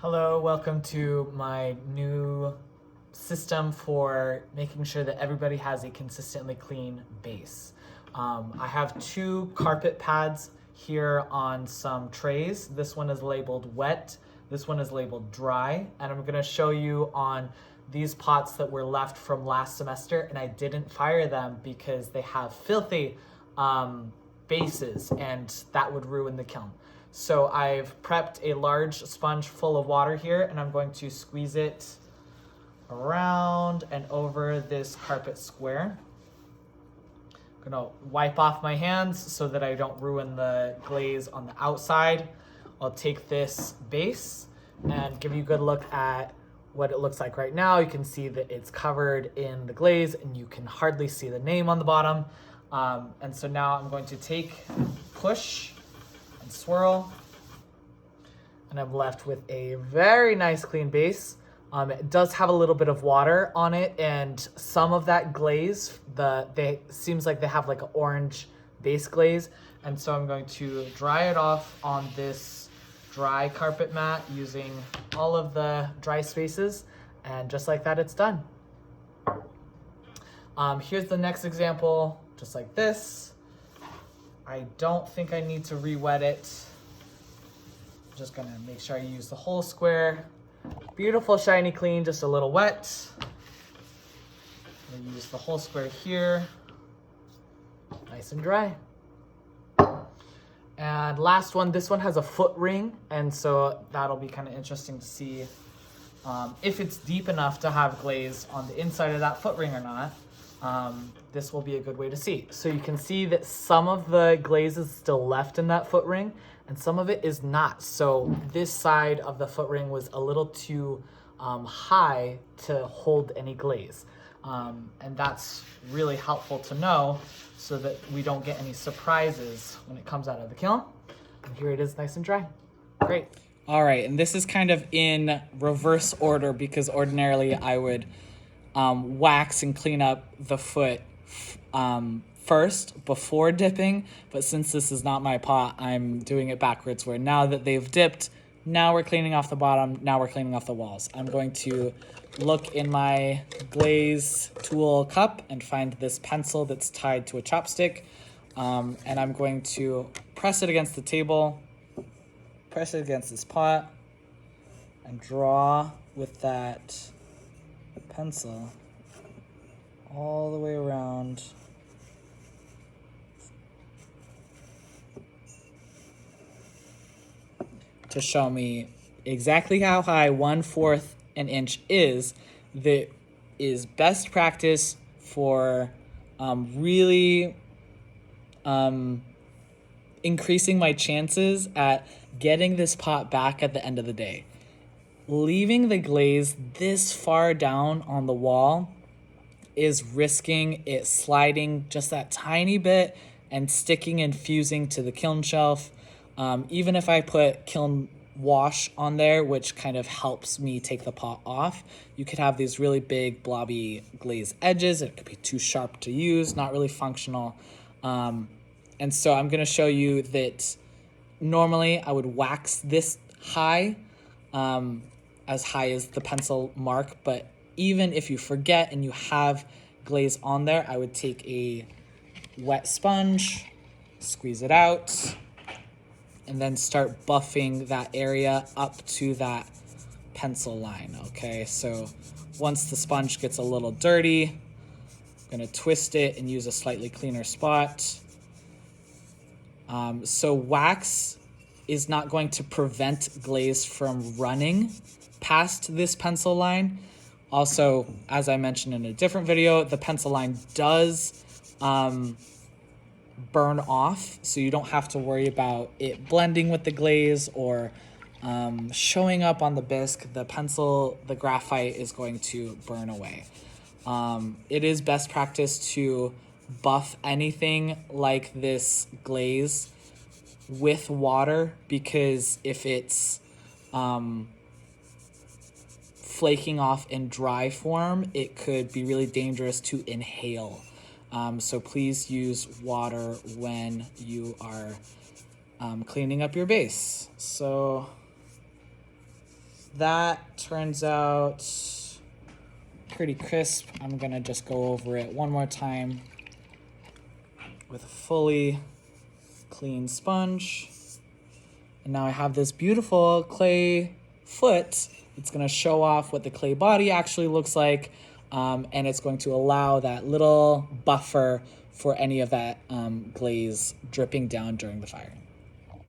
Hello, welcome to my new system for making sure that everybody has a consistently clean base. I have two carpet pads here on some trays. This one is labeled wet, this one is labeled dry, and I'm gonna show you on these pots that were left from last semester, and I didn't fire them because they have filthy bases and that would ruin the kiln. So I've prepped a large sponge full of water here, and I'm going to squeeze it around and over this carpet square. I'm gonna wipe off my hands so that I don't ruin the glaze on the outside. I'll take this base and give you a good look at what it looks like right now. You can see that it's covered in the glaze and you can hardly see the name on the bottom. And so now I'm going to push and swirl, and I'm left with a very nice clean base. It does have a little bit of water on it, and some of that glaze, seems like they have like an orange base glaze, and so I'm going to dry it off on this dry carpet mat using all of the dry spaces, and just like that, it's done. Here's the next example, just like this. I don't think I need to re-wet it. I'm just gonna make sure I use the whole square. Beautiful, shiny, clean, just a little wet. I'm gonna use the whole square here. Nice and dry. And last one, this one has a foot ring, and so that'll be kind of interesting to see if it's deep enough to have glaze on the inside of that foot ring or not. This will be a good way to see. So you can see that some of the glaze is still left in that foot ring and some of it is not. So this side of the foot ring was a little too high to hold any glaze. And that's really helpful to know so that we don't get any surprises when it comes out of the kiln. And here it is, nice and dry. Great. All right, and this is kind of in reverse order because ordinarily I would wax and clean up the foot first before dipping, but since this is not my pot, I'm doing it backwards, where now that they've dipped, now we're cleaning off the bottom, now we're cleaning off the walls. I'm going to look in my glaze tool cup and find this pencil that's tied to a chopstick, and I'm going to press it against the table, press it against this pot, and draw with that pencil all the way around to show me exactly how high 1/4 an inch is. That is best practice for really increasing my chances at getting this pot back at the end of the day. Leaving the glaze this far down on the wall is risking it sliding just that tiny bit and sticking and fusing to the kiln shelf. Even if I put kiln wash on there, which kind of helps me take the pot off, you could have these really big blobby glaze edges. It could be too sharp to use, not really functional. And so I'm gonna show you that normally I would wax this high, as high as the pencil mark, but even if you forget and you have glaze on there, I would take a wet sponge, squeeze it out, and then start buffing that area up to that pencil line, okay? So once the sponge gets a little dirty, I'm gonna twist it and use a slightly cleaner spot. So wax is not going to prevent glaze from running past this pencil line. Also, as I mentioned in a different video, the pencil line does burn off, so you don't have to worry about it blending with the glaze or showing up on the bisque. The graphite is going to burn away. It is best practice to buff anything like this glaze with water, because if it's flaking off in dry form, it could be really dangerous to inhale. So please use water when you are cleaning up your base. So that turns out pretty crisp. I'm gonna just go over it one more time with a fully clean sponge. And now I have this beautiful clay foot. It's gonna show off what the clay body actually looks like, and it's going to allow that little buffer for any of that glaze dripping down during the firing.